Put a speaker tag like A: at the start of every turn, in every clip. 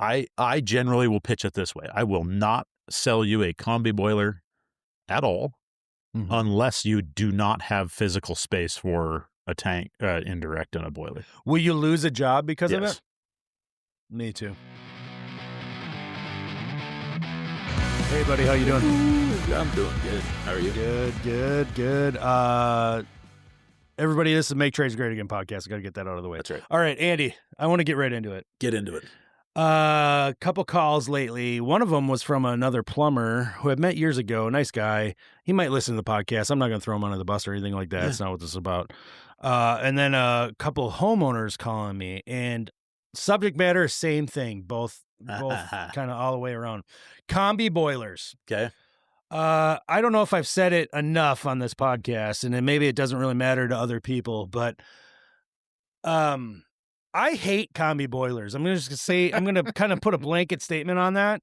A: I generally will pitch it this way. I will not sell you a combi boiler at all unless you do not have physical space for a tank, indirect, and a boiler.
B: Will you lose a job because of
A: Yes.
B: it? Me too. Hey, buddy, how you doing?
A: I'm doing good. How are you?
B: Good. Everybody, this is Make Trades Great Again podcast. I got to get that out of the way.
A: That's right.
B: All right, Andy, I want to get right into it.
A: Get into it.
B: A couple calls lately. One of them was from another plumber who I met years ago. Nice guy. He might listen to the podcast. I'm not going to throw him under the bus or anything like that. That's not what this is about. And then a couple homeowners calling me, and subject matter, same thing. Both kind of all the way around. Combi boilers.
A: Okay.
B: I don't know if I've said it enough on this podcast, and then maybe it doesn't really matter to other people, but I hate combi boilers. I'm going to kind of put a blanket statement on that.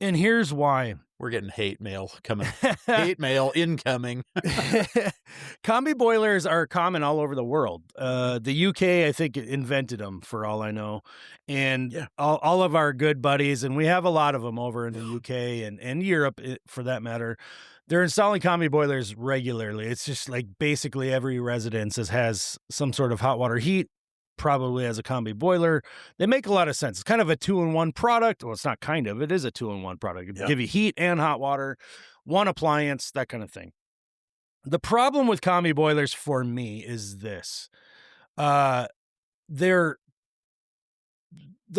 B: And here's why.
A: We're getting hate mail coming. Hate mail incoming.
B: Combi boilers are common all over the world. The UK, I think, invented them for all I know. And all of our good buddies, and we have a lot of them over in the UK and Europe for that matter, they're installing combi boilers regularly. It's just like basically every residence has some sort of hot water heat, probably has a combi boiler. They make a lot of sense. It's kind of a 2-in-1 product. Well, it's not kind of. It is a 2-in-1 product. It'll give you heat and hot water, one appliance, that kind of thing. The problem with combi boilers for me is this. The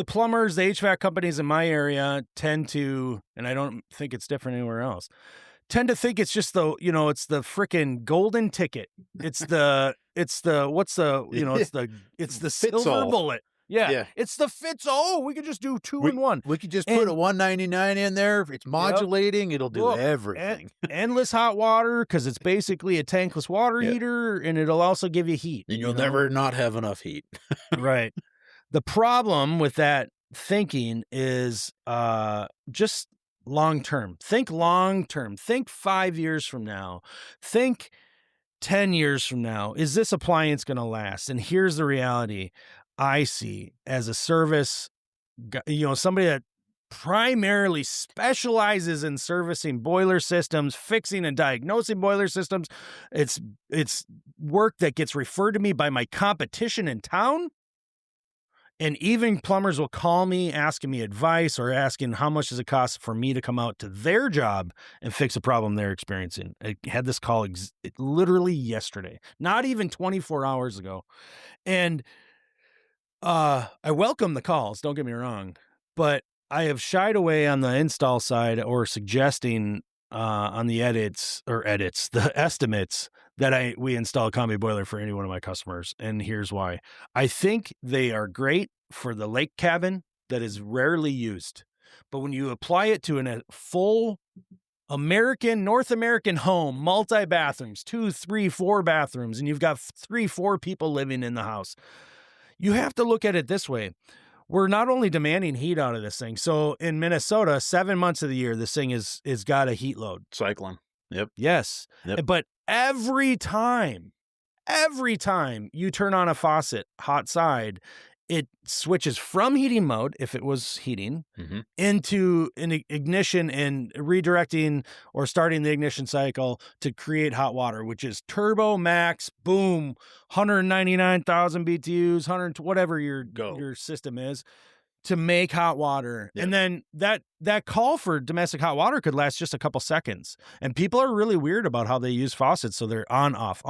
B: plumbers, the HVAC companies in my area tend to, and I don't think it's different anywhere else, tend to think it's just it's the freaking golden ticket. It's the silver bullet. Yeah. It's the fits. Oh, we could just do 2-in-1.
A: We could just put a $199 in there. It's modulating. It'll do everything.
B: Endless hot water, because it's basically a tankless water heater, and it'll also give you heat.
A: And you'll never not have enough heat.
B: Right. The problem with that thinking is just long-term. Think long-term. Think 5 years from now. Think 10 years from now. Is this appliance going to last? And here's the reality I see as a service, somebody that primarily specializes in servicing boiler systems, fixing and diagnosing boiler systems. It's work that gets referred to me by my competition in town. And even plumbers will call me asking me advice or asking how much does it cost for me to come out to their job and fix a problem they're experiencing. I had this call literally yesterday, not even 24 hours ago. And I welcome the calls, don't get me wrong, but I have shied away on the install side or suggesting on the the estimates that we install a combi boiler for any one of my customers. And here's why. I think they are great for the lake cabin that is rarely used. But when you apply it to a full North American home, multi-bathrooms, 2, 3, 4 bathrooms, and you've got 3, 4 people living in the house, you have to look at it this way. We're not only demanding heat out of this thing. So in Minnesota, 7 months of the year, this thing is got a heat load.
A: Cyclone. Yep.
B: Yes. Yep. But every time you turn on a faucet, hot side, it switches from heating mode, if it was heating, into an ignition and redirecting or starting the ignition cycle to create hot water, which is turbo max, boom, 199,000 BTUs, whatever your system is, to make hot water. Yep. And then that call for domestic hot water could last just a couple seconds. And people are really weird about how they use faucets. So they're on, off,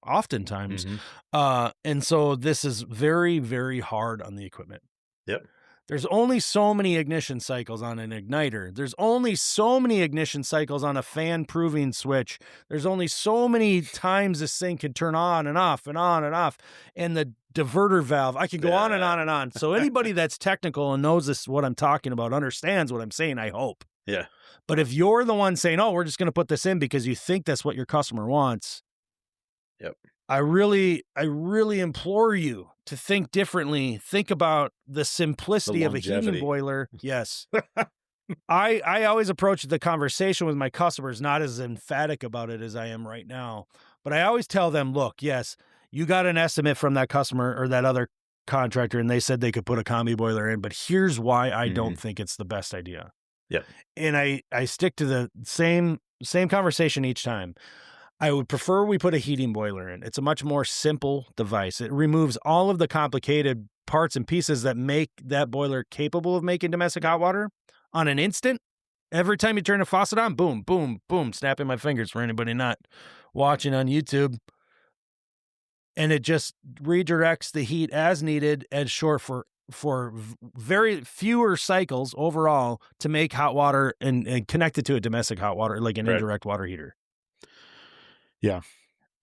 B: oftentimes. And so this is very, very hard on the equipment.
A: Yep.
B: There's only so many ignition cycles on an igniter. There's only so many ignition cycles on a fan proving switch. There's only so many times this thing can turn on and off and on and off. And the diverter valve, I can go on and on and on. So anybody that's technical and knows this, what I'm talking about, understands what I'm saying, I hope.
A: Yeah.
B: But if you're the one saying, oh, we're just going to put this in because you think that's what your customer wants.
A: Yep.
B: I really implore you to think differently. Think about the simplicity of a heating boiler. Yes. I always approach the conversation with my customers not as emphatic about it as I am right now. But I always tell them, look, yes, you got an estimate from that customer or that other contractor and they said they could put a combi boiler in, but here's why I don't think it's the best idea.
A: Yep.
B: And I stick to the same conversation each time. I would prefer we put a heating boiler in. It's a much more simple device. It removes all of the complicated parts and pieces that make that boiler capable of making domestic hot water on an instant. Every time you turn a faucet on, boom, boom, boom, snapping my fingers for anybody not watching on YouTube. And it just redirects the heat as needed and short for very fewer cycles overall to make hot water and connect it to a domestic hot water, like an indirect water heater.
A: Yeah.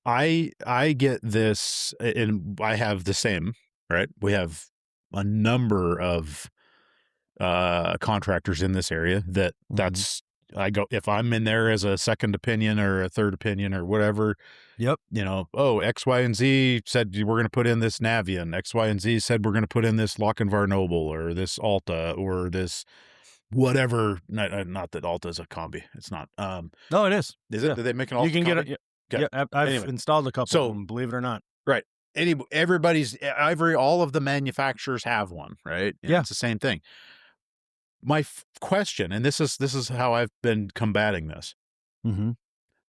A: I get this, and I have the same, right? We have a number of contractors in this area that's I go, if I'm in there as a second opinion or a third opinion or whatever,
B: yep,
A: you know, oh, X, Y, and Z said we're going to put in this Navian. X, Y, and Z said we're going to put in this Lochinvar Noble or this Alta or this whatever. Not that Alta is a combi. It's not.
B: No, it is.
A: Is it? Do they make an Alta?
B: You can
A: combi?
B: get it. Yeah, I've installed a couple of them, believe it or not.
A: Right. All of the manufacturers have one, right?
B: Yeah.
A: It's the same thing. My question, and this is how I've been combating this.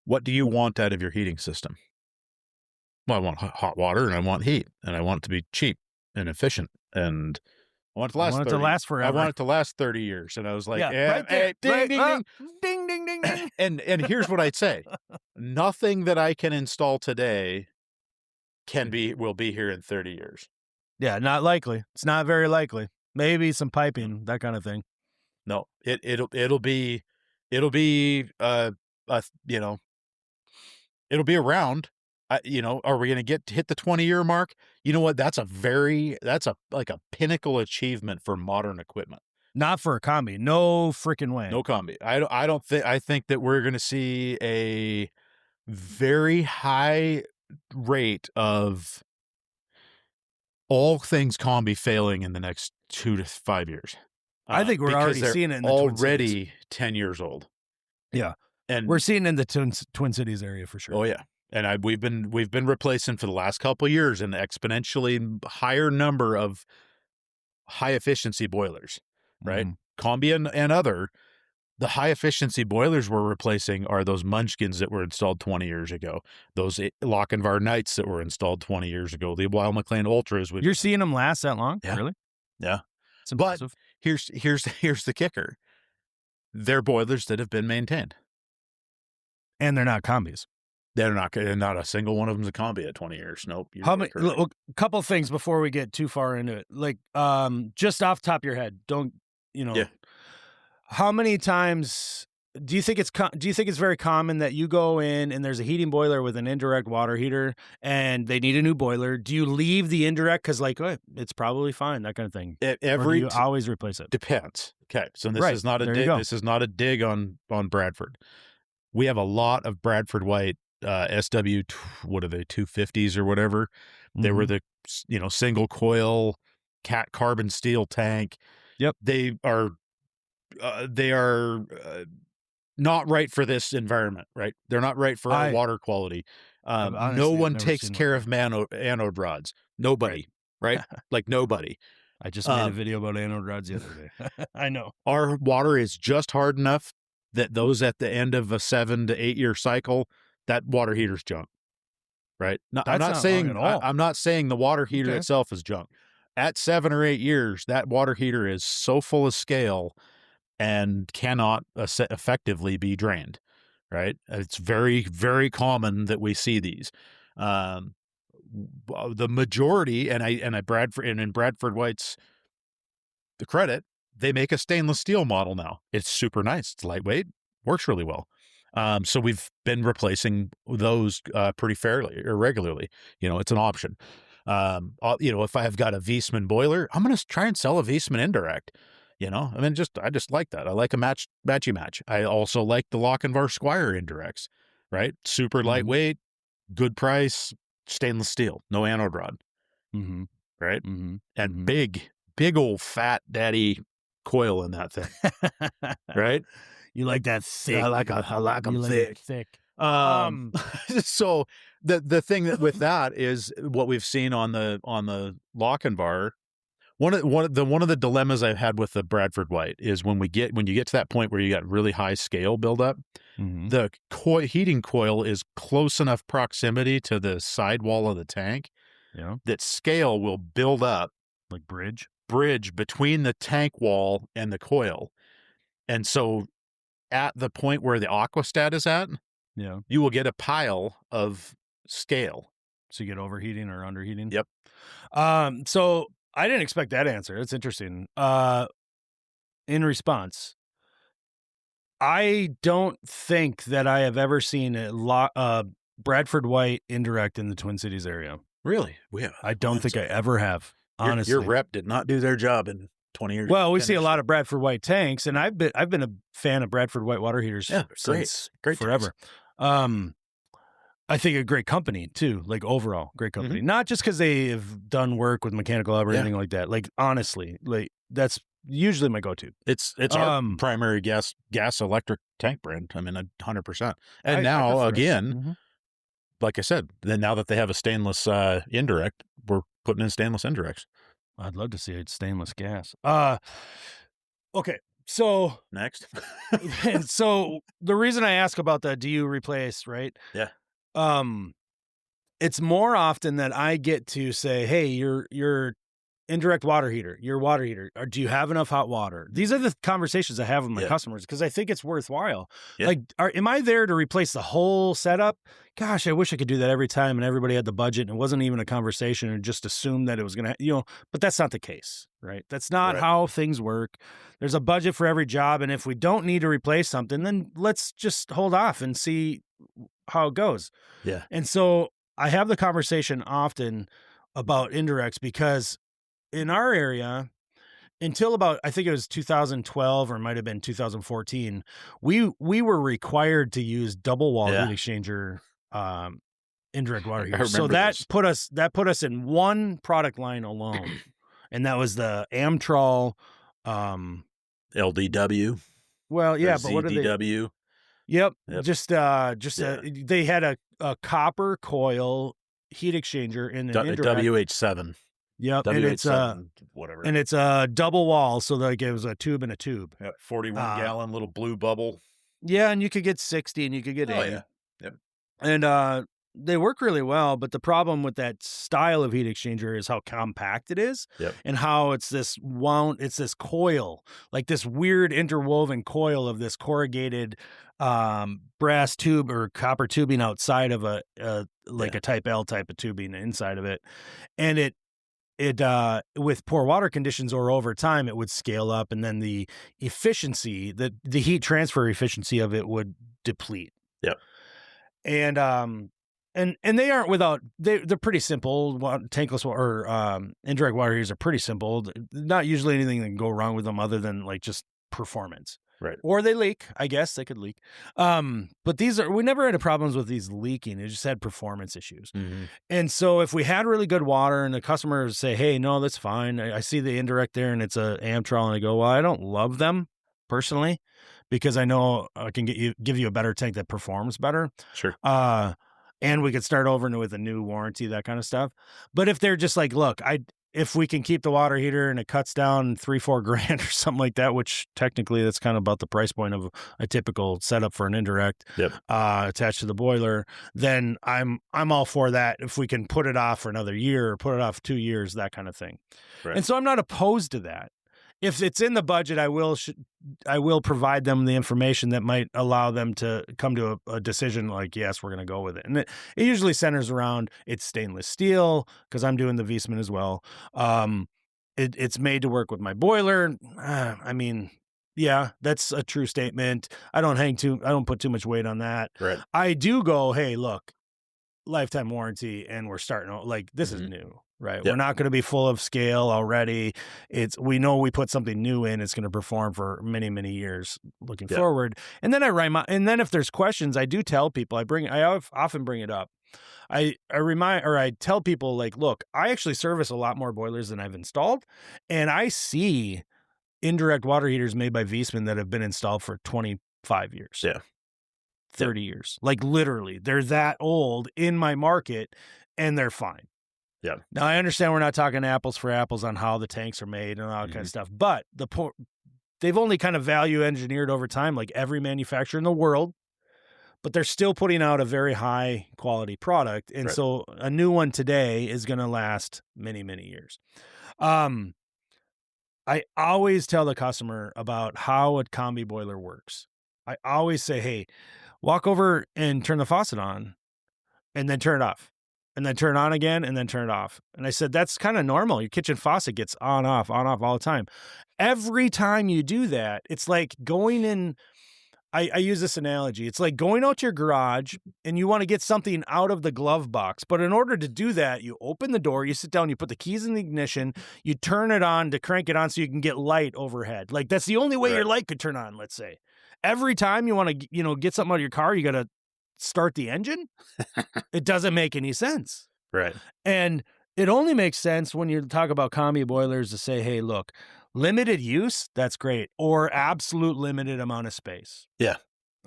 A: What do you want out of your heating system? Well, I want hot water and I want heat and I want it to be cheap and efficient and I want it to last.
B: Forever.
A: I want it to last 30 years. And I was like,
B: right
A: ding, ding,
B: ding, ding, ding, ding.
A: And here's what I'd say. Nothing that I can install today will be here in 30 years.
B: Yeah, not likely. It's not very likely. Maybe some piping, that kind of thing.
A: No, it'll be it'll be around. Are we going to hit the 20-year mark? You know what? That's a pinnacle achievement for modern equipment.
B: Not for a combi. No freaking way.
A: No combi. I think that we're going to see a very high rate of all things combi failing in the next 2 to 5 years.
B: I think we're already seeing it in the Twin Cities.
A: Already 10 years old.
B: Yeah. And we're seeing it in the Twin Cities area for sure.
A: Oh yeah. And we've been replacing for the last couple of years an exponentially higher number of high efficiency boilers, right? Combi and other, the high efficiency boilers we're replacing are those Munchkins that were installed 20 years ago, those Lochinvar Knights that were installed 20 years ago, the Weil McLean Ultras.
B: You're seeing them last that long?
A: Yeah.
B: Really?
A: Yeah.
B: It's impressive.
A: But here's the kicker. They're boilers that have been maintained.
B: And they're not combis.
A: They're not a single one of them's a combi at 20 years. Nope.
B: A couple things before we get too far into it. Like, just off the top of your head, how many times do you think it's very common that you go in and there's a heating boiler with an indirect water heater and they need a new boiler? Do you leave the indirect because it's probably fine, that kind of thing? Or do you always replace it?
A: Depends. Okay, so this is not a dig. This is not a dig on Bradford. We have a lot of Bradford White SW, what are they, 250s or whatever. They were the single coil carbon steel tank.
B: Yep.
A: They are not right for this environment, right? They're not right for our water quality. No one takes care of anode rods. Nobody, right? Like nobody.
B: I just made a video about anode rods the other day. I know.
A: Our water is just hard enough that those at the end of a 7 to 8 year cycle, that water heater's junk, right? I'm not saying the water heater itself is junk. At 7 or 8 years, that water heater is so full of scale and cannot effectively be drained, right? It's very, very common that we see these. The majority, and in Bradford White's the credit, they make a stainless steel model now. It's super nice. It's lightweight, works really well. So we've been replacing those pretty fairly or regularly. It's an option. If I have got a Viessmann boiler, I'm going to try and sell a Viessmann indirect. I just like that. I like a matchy match. I also like the Lochinvar Squire indirects, right? Super lightweight, good price, stainless steel, no anode rod, right? And big old fat daddy coil in that thing, right?
B: You like that thick.
A: I like them thick. So the thing that with that is what we've seen on the Lochinvar. One of the dilemmas I've had with the Bradford White is when you get to that point where you got really high scale buildup, the heating coil is close enough proximity to the sidewall of the tank that scale will build up
B: like bridge
A: between the tank wall and the coil. And so at the point where the aquastat is at, you will get a pile of scale.
B: So you get overheating or underheating?
A: Yep.
B: So I didn't expect that answer. It's interesting. In response, I don't think that I have ever seen a Bradford White Indirect in the Twin Cities area.
A: Really?
B: I don't think I ever have. Honestly,
A: your rep did not do their job in 20 years.
B: Well, we see a lot of Bradford White tanks, and I've been a fan of Bradford White water heaters since
A: great
B: forever. I think a great company too, like overall great company. Not just because they have done work with mechanical or anything like that. Like honestly, like that's usually my go-to.
A: It's our primary gas electric tank brand. I mean, 100%. And now again, like I said, then now that they have a stainless indirect, we're putting in stainless indirects.
B: I'd love to see a stainless gas. Okay, so
A: next.
B: So the reason I ask about the do you replace, right?
A: Yeah.
B: It's more often that I get to say, hey, your indirect water heater, your water heater, or do you have enough hot water? These are the conversations I have with my customers because I think it's worthwhile.
A: Yeah.
B: Like, am I there to replace the whole setup? Gosh, I wish I could do that every time and everybody had the budget and it wasn't even a conversation and just assumed that it was going to, but that's not the case, right? That's not how things work. There's a budget for every job. And if we don't need to replace something, then let's just hold off and see how it goes.
A: Yeah.
B: And so I have the conversation often about indirects because in our area, until about, I think it was 2012 or it might have been 2014, we were required to use double wall heat exchanger indirect water heaters. So that put us in one product line alone, and that was the Amtrol
A: LDW.
B: Well, yeah, but what are they?
A: ZDW.
B: Yep. Just they had a copper coil heat exchanger in an indirect
A: WH7.
B: Yep,
A: WH7, whatever.
B: And it's a double wall, so like it was a tube and a tube.
A: Yep, 41 gallon little blue bubble.
B: Yeah, and you could get 60 and you could get 80.
A: Oh, yeah. Yep.
B: And they work really well, but the problem with that style of heat exchanger is how compact it is.
A: Yep.
B: And how it's this coil, like this weird interwoven coil of this corrugated brass tube or copper tubing outside of a type L type of tubing inside of it. And it with poor water conditions or over time, it would scale up, and then the efficiency, the heat transfer efficiency of it would deplete.
A: Yep.
B: And they aren't without, they're pretty simple. Tankless or indirect water heaters are pretty simple. Not usually anything that can go wrong with them other than like just performance.
A: Right.
B: Or they leak. I guess they could leak. But we never had problems with these leaking. It just had performance issues.
A: Mm-hmm.
B: And so if we had really good water and the customers say, hey, no, that's fine. I see the indirect there and it's a Amtrol, and I go, well, I don't love them personally because I know I can give you a better tank that performs better.
A: Sure.
B: And we could start over with a new warranty, that kind of stuff. But if they're just like, look, if we can keep the water heater and it cuts down $3-4 grand or something like that, which technically that's kind of about the price point of a typical setup for an indirect attached to the boiler, then I'm all for that. If we can put it off for another year or put it off 2 years, that kind of thing.
A: Right.
B: And so I'm not opposed to that. If it's in the budget, I will provide them the information that might allow them to come to a decision like, yes, we're going to go with it. And it usually centers around it's stainless steel because I'm doing the Wiesmann as well. It's made to work with my boiler. I mean, yeah, that's a true statement. I don't put too much weight on that.
A: Right.
B: I do go, hey, look, lifetime warranty, and we're starting like this is new. Right. Yep. We're not going to be full of scale already. We know we put something new in, it's going to perform for many, many years looking forward. And then and then if there's questions, I do tell people, I often bring it up. I tell people like, look, I actually service a lot more boilers than I've installed. And I see indirect water heaters made by Wiesmann that have been installed for 25 years.
A: Yeah.
B: 30 years. Like literally, they're that old in my market and they're fine.
A: Yeah.
B: Now I understand we're not talking apples for apples on how the tanks are made and all that kind of stuff, but they've only kind of value engineered over time, like every manufacturer in the world, but they're still putting out a very high quality product. And so a new one today is going to last many, many years. I always tell the customer about how a combi boiler works. I always say, hey, walk over and turn the faucet on and then turn it off and then turn it on again and then turn it off. And I said, that's kind of normal. Your kitchen faucet gets on, off all the time. Every time you do that, it's like going in. I use this analogy. It's like going out to your garage and you want to get something out of the glove box. But in order to do that, you open the door, you sit down, you put the keys in the ignition, you turn it on to crank it on so you can get light overhead. Like that's the only way your light could turn on, let's say. Every time you want to, get something out of your car, you got to start the engine. It doesn't make any sense.
A: Right.
B: And it only makes sense when you talk about combi boilers to say, hey, look, limited use, that's great. Or absolute limited amount of space.
A: Yeah.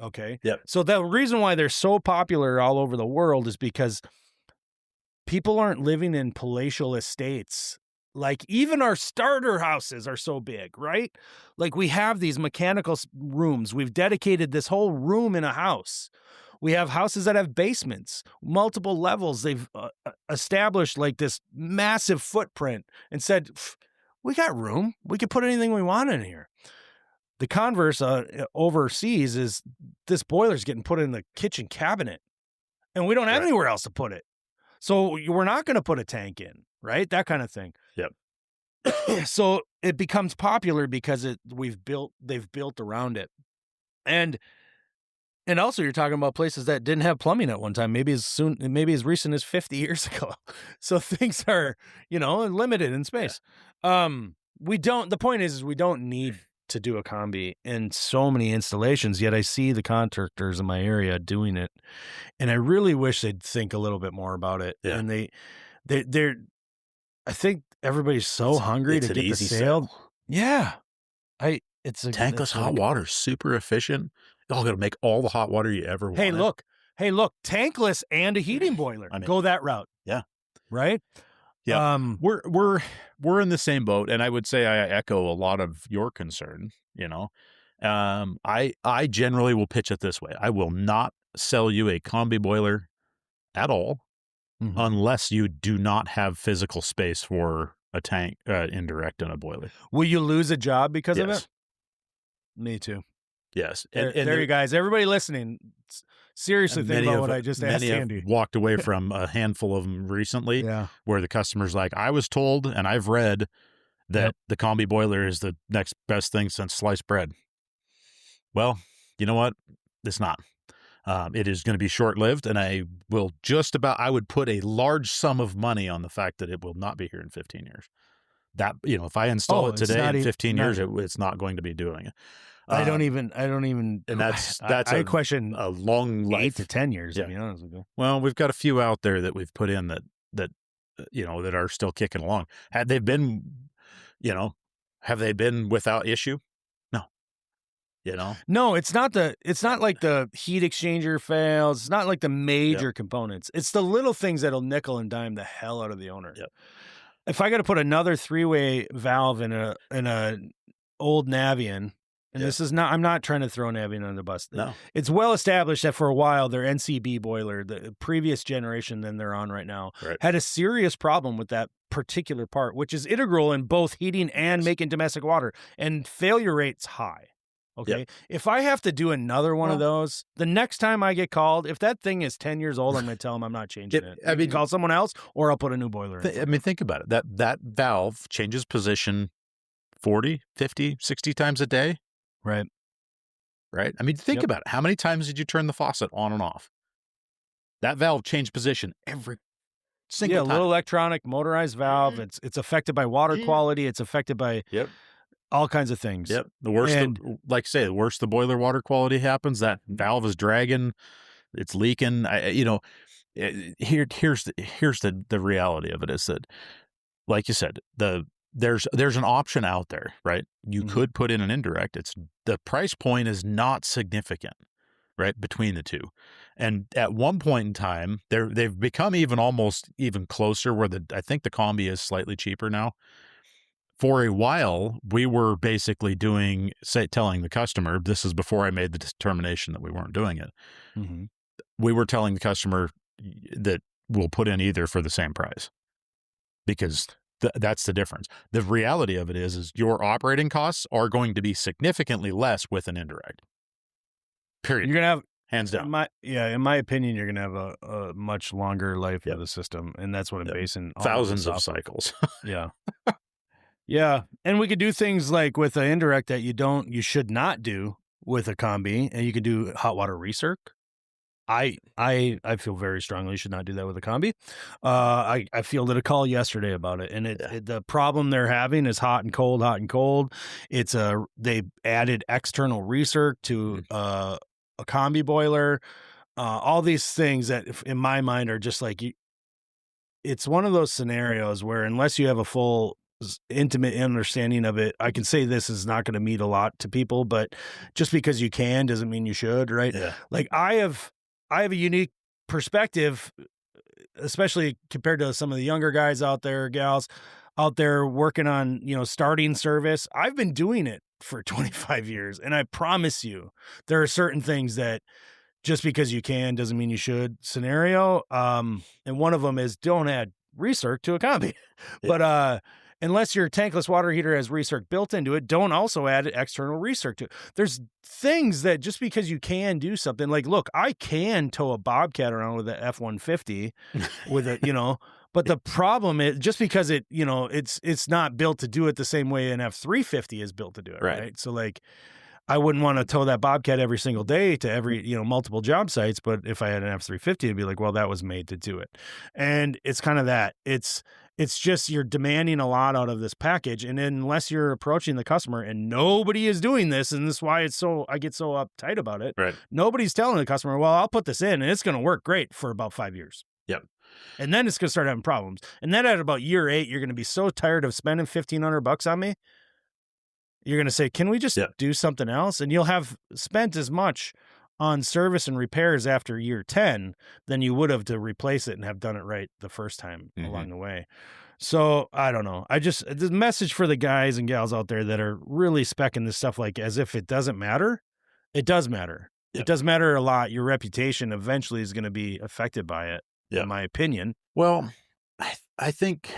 B: Okay.
A: Yeah.
B: So the reason why they're so popular all over the world is because people aren't living in palatial estates. Like even our starter houses are so big, right? Like we have these mechanical rooms. We've dedicated this whole room in a house. We have houses that have basements, multiple levels. They've established like this massive footprint and said, we got room. We can put anything we want in here. The converse overseas is this boiler's getting put in the kitchen cabinet and we don't have anywhere else to put it. So we're not going to put a tank in, right? That kind of thing.
A: Yep.
B: So it becomes popular because they've built around it. And also you're talking about places that didn't have plumbing at one time, maybe as recent as 50 years ago. So things are, limited in space. Yeah. The point is we don't need to do a combi in so many installations, yet I see the contractors in my area doing it. And I really wish they'd think a little bit more about it. Yeah. And they're I think everybody's so hungry to get the sale. Yeah.
A: Tankless hot water, super efficient. Y'all gonna make all the hot water you ever want.
B: Hey, look, tankless and a heating boiler. Go that route.
A: Yeah.
B: Right?
A: Yeah. We're in the same boat, and I would say I echo a lot of your concern, I generally will pitch it this way. I will not sell you a combi boiler at all unless you do not have physical space for a tank, indirect, and a boiler.
B: Will you lose a job because of it? Me too.
A: Yes.
B: And there you guys, everybody listening, seriously think about what I just asked Andy.
A: Have walked away from a handful of them recently where the customer's like, I was told and I've read that the combi boiler is the next best thing since sliced bread. Well, you know what? It's not. It is going to be short-lived, and I would put a large sum of money on the fact that it will not be here in 15 years. That, if I install it today in 15 years, it's not going to be doing it.
B: I don't even, and I question
A: a long life,
B: 8 to 10 years, to be honest with you.
A: Well, we've got a few out there that we've put in that are still kicking along. Have they been without issue? No. No,
B: it's not like the heat exchanger fails. It's not like the major components. It's the little things that'll nickel and dime the hell out of the owner.
A: Yep.
B: If I got to put another 3-way valve in a old Navian, and this is not, I'm not trying to throw Navian under the bus.
A: No.
B: It's well established that for a while their NCB boiler, the previous generation than they're on right now, had a serious problem with that particular part, which is integral in both heating and making domestic water, and failure rate's high. Okay. Yep. If I have to do another one of those, the next time I get called, if that thing is 10 years old, I'm going to tell them I'm not changing it. I mean, call someone else, or I'll put a new boiler in.
A: Think about it. That valve changes position 40, 50, 60 times a day.
B: Right.
A: I mean, think about it. How many times did you turn the faucet on and off? That valve changed position every single time.
B: Yeah, a little electronic motorized valve. It's affected by water quality. It's affected by all kinds of things.
A: Yep. The worse, the worse the boiler water quality happens, that valve is dragging, it's leaking. Here's the reality of it is that, like you said, there's an option out there, right? You could put in an indirect. The price point is not significant, right, between the two. And at one point in time, they've become almost even closer, where I think the Combi is slightly cheaper now. For a while, we were basically telling the customer, this is before I made the determination that we weren't doing it.
B: Mm-hmm.
A: We were telling the customer that we'll put in either for the same price, because that's the difference. The reality of it is your operating costs are going to be significantly less with an indirect. Period.
B: You're gonna have,
A: hands down.
B: in my opinion, you're gonna have a much longer life of the system, and that's what I'm basing all
A: thousands
B: of
A: of cycles.
B: Yeah. Yeah. And we could do things like with an indirect that you should not do with a combi, and you could do hot water recirc. I feel very strongly you should not do that with a combi. I fielded a call yesterday about it, and the problem they're having is hot and cold, hot and cold. They added external recirc to a combi boiler. All these things that, in my mind, are just like, it's one of those scenarios where unless you have a full intimate understanding of it, I can say this is not going to mean a lot to people, but just because you can doesn't mean you should, right?
A: Yeah.
B: Like I have a unique perspective, especially compared to some of the younger guys out there, gals out there working on, starting service. I've been doing it for 25 years, and I promise you there are certain things that just because you can doesn't mean you should scenario. And one of them is don't add recirc to a combi. Yeah. But unless your tankless water heater has recirc built into it, don't also add external recirc to it. There's things that just because you can do something, like, look, I can tow a Bobcat around with a F-150 with a, but the problem is just because it's not built to do it the same way an F-350 is built to do it. Right. So like, I wouldn't want to tow that Bobcat every single day to every, multiple job sites. But if I had an F-350, it'd be like, well, that was made to do it. And it's kind of that. It's just you're demanding a lot out of this package. And unless you're approaching the customer, and nobody is doing this, and this is why I get so uptight about it.
A: Right.
B: Nobody's telling the customer, well, I'll put this in and it's going to work great for about 5 years.
A: Yep.
B: And then it's going to start having problems. And then at about year 8, you're going to be so tired of spending $1,500 on me. You're going to say, can we just do something else? And you'll have spent as much on service and repairs after year 10 than you would have to replace it and have done it right the first time along the way. So I don't know. The message for the guys and gals out there that are really speccing this stuff like as if it doesn't matter. It does matter. It does matter a lot. Your reputation eventually is going to be affected by it, in my opinion.
A: Well, I think,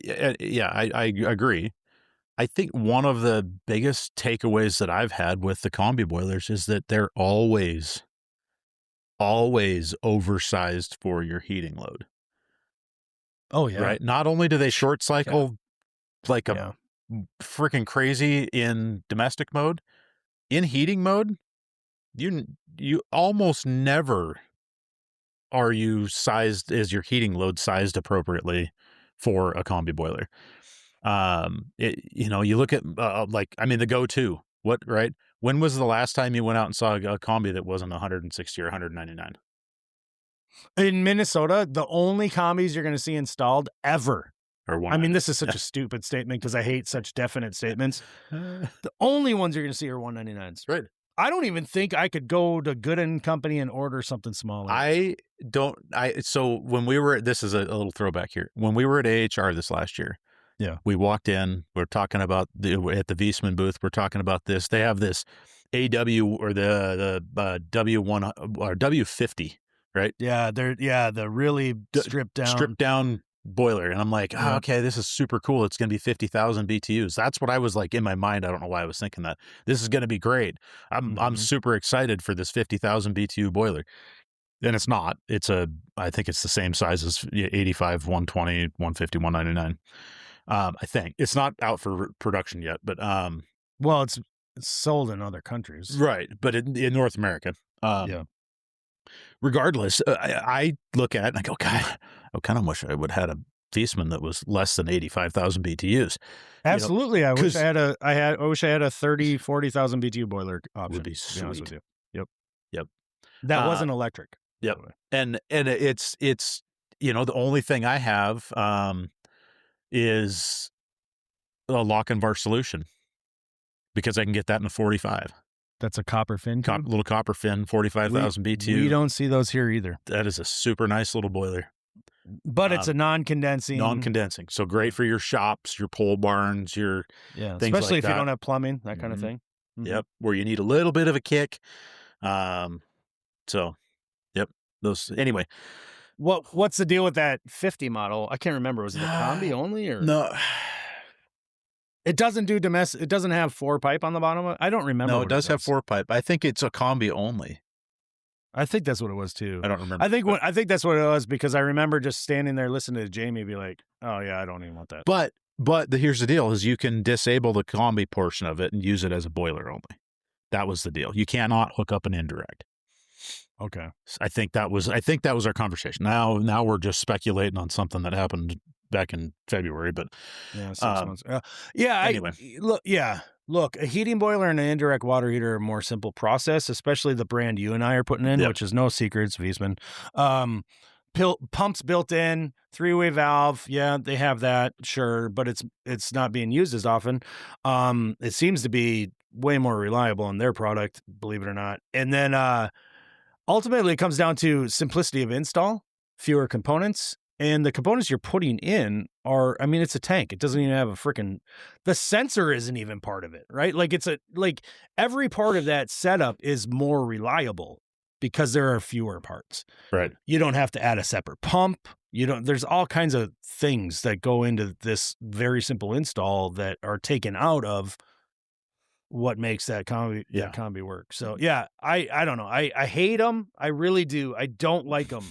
A: I agree. I think one of the biggest takeaways that I've had with the Combi-Boilers is that they're always oversized for your heating load.
B: Oh, yeah.
A: Right? Not only do they short cycle like a freaking crazy in domestic mode, in heating mode, you almost never are you sized, is your heating load sized appropriately for a Combi-Boiler. You look at the go-to, right? When was the last time you went out and saw a combi that wasn't 160 or 199? In
B: Minnesota, the only combis you're going to see installed ever.
A: Or
B: this is such a stupid statement because I hate such definite statements. The only ones you're going to see are 199s.
A: Right.
B: I don't even think I could go to Good & Company and order something smaller.
A: So when we were, this is a little throwback here. When we were at AHR this last year, we walked in, we're talking about at the Viessmann booth, we're talking about this. They have this AW or the W1 or W50, right?
B: Yeah, the really stripped down
A: boiler. And I'm like, okay, this is super cool. It's going to be 50,000 BTUs. That's what I was like in my mind. I don't know why I was thinking that. This is going to be great. I'm super excited for this 50,000 BTU boiler. And it's not. I think it's the same size as 85, 120, 150, 199. I think it's not out for production yet, but
B: well, it's sold in other countries,
A: right? But in North America, Regardless, I look at it and I go, God, I kind of wish I would have had a Viessmann that was less than 85,000 BTUs.
B: Absolutely, I wish I wish I had a 30, 40,000 BTU boiler option.
A: Would be sweet.
B: To be honest with you.
A: Yep.
B: That wasn't electric.
A: Yep. And it's the only thing I have is a lock and bar solution because I can get that in a 45.
B: That's a copper fin tube?
A: Little copper fin, 45,000 BTU.
B: We don't see those here either.
A: That is a super nice little boiler.
B: But it's a non-condensing.
A: Non-condensing. So great for your shops, your pole barns, your things
B: especially
A: like
B: if
A: that.
B: you don't have plumbing, that kind of thing.
A: Yep. Where you need a little bit of a kick. So, yep. Those anyway.
B: What's the deal with that 50 model? I can't remember. Was it a combi only or
A: no?
B: It doesn't do domestic. It doesn't have 4-pipe on the bottom of it. I don't remember.
A: No, it does have 4-pipe. I think it's a combi only.
B: I think that's what it was too.
A: I don't remember.
B: I think that's what it was because I remember just standing there listening to Jamie be like, "Oh yeah, I don't even want that."
A: But here's the deal: is you can disable the combi portion of it and use it as a boiler only. That was the deal. You cannot hook up an indirect.
B: Okay.
A: I think that was our conversation. Now we're just speculating on something that happened back in February, but
B: yeah, 6 months. Yeah.
A: Anyway,
B: Look, a heating boiler and an indirect water heater are a more simple process, especially the brand you and I are putting in, which is no secrets, Wiesmann. Pumps built in, 3-way valve. Yeah, they have that, sure, but it's not being used as often. It seems to be way more reliable in their product, believe it or not. And then ultimately, it comes down to simplicity of install, fewer components. And the components you're putting in are, I mean, it's a tank. It doesn't even have the sensor isn't even part of it, right? Like every part of that setup is more reliable because there are fewer parts.
A: Right.
B: You don't have to add a separate pump. There's all kinds of things that go into this very simple install that are taken out of what makes that combi work. So yeah, I don't know. I hate them. I really do. I don't like them.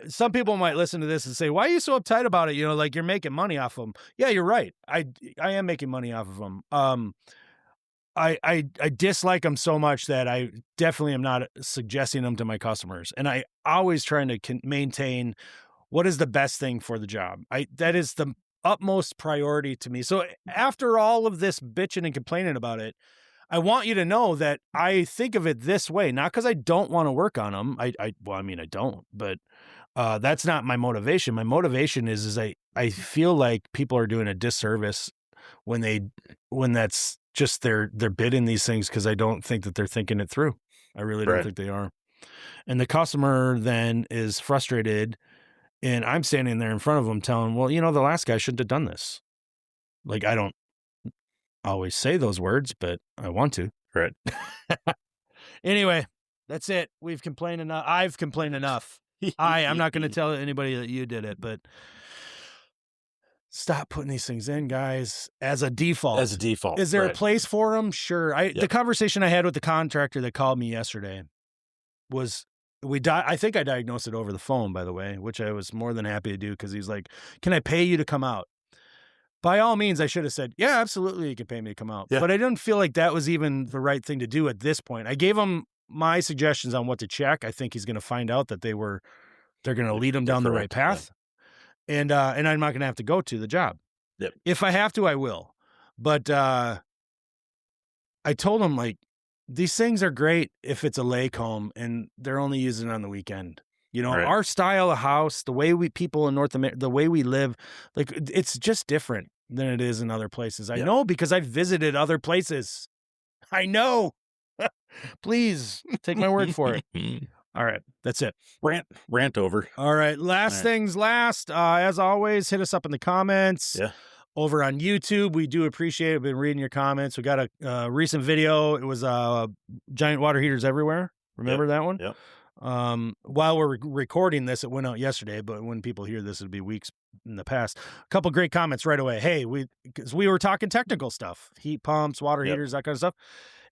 B: Some people might listen to this and say, why are you so uptight about it? Like you're making money off of them. Yeah, you're right. I am making money off of them. I dislike them so much that I definitely am not suggesting them to my customers. And I always trying to maintain what is the best thing for the job. That is the utmost priority to me. So after all of this bitching and complaining about it, I want you to know that I think of it this way, not because I don't want to work on them. I don't, but that's not my motivation. My motivation is I feel like people are doing a disservice when that's just they're bidding these things because I don't think that they're thinking it through. I really don't think they are. And the customer then is frustrated, and I'm standing there in front of them telling, well, the last guy shouldn't have done this. Like, I don't always say those words, but I want to.
A: Right.
B: Anyway, that's it. We've complained enough. I've complained enough. I'm not going to tell anybody that you did it, but stop putting these things in, guys, as a default. Is there a place for them? Sure. The conversation I had with the contractor that called me yesterday was I think I diagnosed it over the phone, by the way, which I was more than happy to do because he's like, can I pay you to come out? By all means, I should have said, yeah, absolutely, you can pay me to come out. Yeah. But I didn't feel like that was even the right thing to do at this point. I gave him my suggestions on what to check. I think he's going to find out that they're going to lead him down the right path. Yeah. And I'm not going to have to go to the job.
A: Yep.
B: If I have to, I will. But I told him, like, these things are great if it's a lake home and they're only using it on the weekend. Our style of house, the way people in North America, the way we live, like, it's just different than it is in other places. I know because I've visited other places. I know. Please take my word for it. All right. That's it.
A: Rant over.
B: All right. Things last. As always, hit us up in the comments.
A: Yeah.
B: Over on YouTube, we do appreciate it. We've been reading your comments. We got a recent video. It was giant water heaters everywhere. Remember that one?
A: Yep.
B: While we're recording this, it went out yesterday, but when people hear this, it'll be weeks in the past. A couple great comments right away. Hey, because we were talking technical stuff, heat pumps, water heaters, that kind of stuff.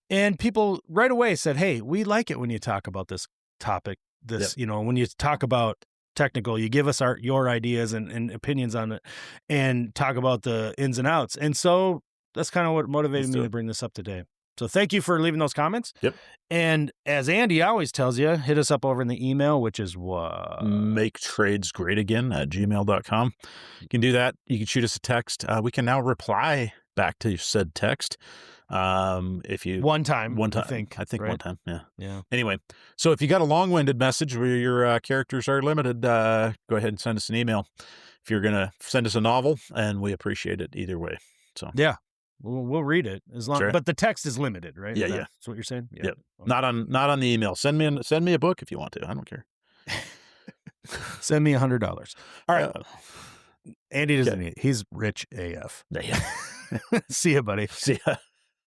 B: And people right away said, hey, we like it when you talk about this topic, when you talk about technical, you give us your ideas and opinions on it and talk about the ins and outs. And so that's kind of what motivated me to bring this up today. So thank you for leaving those comments.
A: Yep.
B: And as Andy always tells you, hit us up over in the email, which is what?
A: maketradesgreatagain@gmail.com. You can do that. You can shoot us a text. We can now reply back to said text. If you
B: one time,
A: I think
B: right?
A: one time.
B: Yeah.
A: Anyway, so if you got a long-winded message where your characters are limited, go ahead and send us an email. If you're going to send us a novel, and we appreciate it either way. So
B: yeah. We'll read it as long,
A: Sure.
B: but the text is limited, right?
A: Yeah,
B: That's what you're saying.
A: Yep.
B: Okay.
A: Not on the email. Send me a book if you want to. I don't care.
B: Send me $100. All right. Andy doesn't
A: Okay.
B: need. He's rich AF.
A: Yeah.
B: See ya, buddy.
A: See ya.